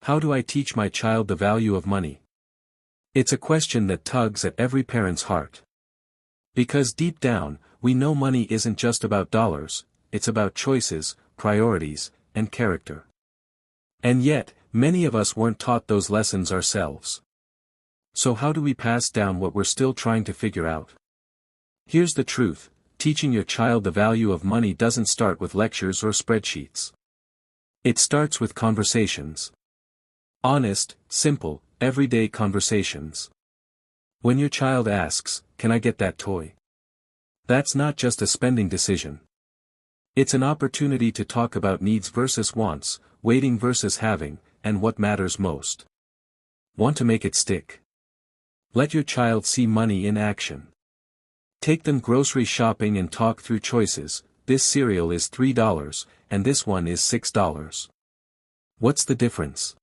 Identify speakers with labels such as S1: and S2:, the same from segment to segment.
S1: How do I teach my child the value of money? It's a question that tugs at every parent's heart. Because deep down, we know money isn't just about dollars, it's about choices, priorities, and character. And yet, many of us weren't taught those lessons ourselves. So how do we pass down what we're still trying to figure out? Here's the truth: teaching your child the value of money doesn't start with lectures or spreadsheets. It starts with conversations. Honest, simple, everyday conversations. When your child asks, "Can I get that toy?" that's not just a spending decision. It's an opportunity to talk about needs versus wants, waiting versus having, and what matters most. Want to make it stick? Let your child see money in action. Take them grocery shopping and talk through choices. This cereal is $3, and this one is $6. What's the difference?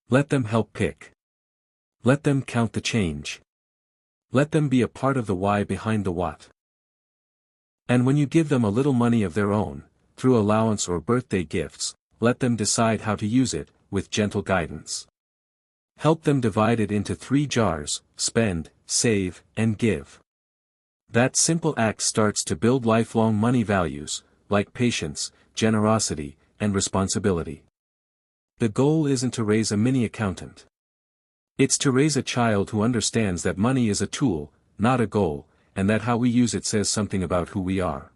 S1: Let them help pick. Let them count the change. Let them be a part of the why behind the what. And when you give them a little money of their own, through allowance or birthday gifts, let them decide how to use it, with gentle guidance. Help them divide it into 3 jars: spend, save, and give. That simple act starts to build lifelong money values, like patience, generosity, and responsibility. The goal isn't to raise a mini accountant. It's to raise a child who understands that money is a tool, not a goal, and that how we use it says something about who we are.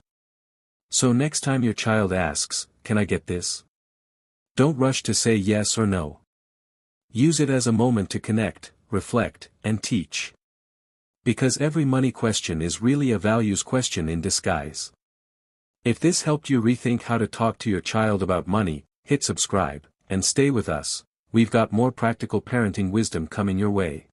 S1: So next time your child asks, "Can I get this?" don't rush to say yes or no. Use it as a moment to connect, reflect, and teach. Because every money question is really a values question in disguise. If this helped you rethink how to talk to your child about money, hit subscribe, and stay with us. We've got more practical parenting wisdom coming your way.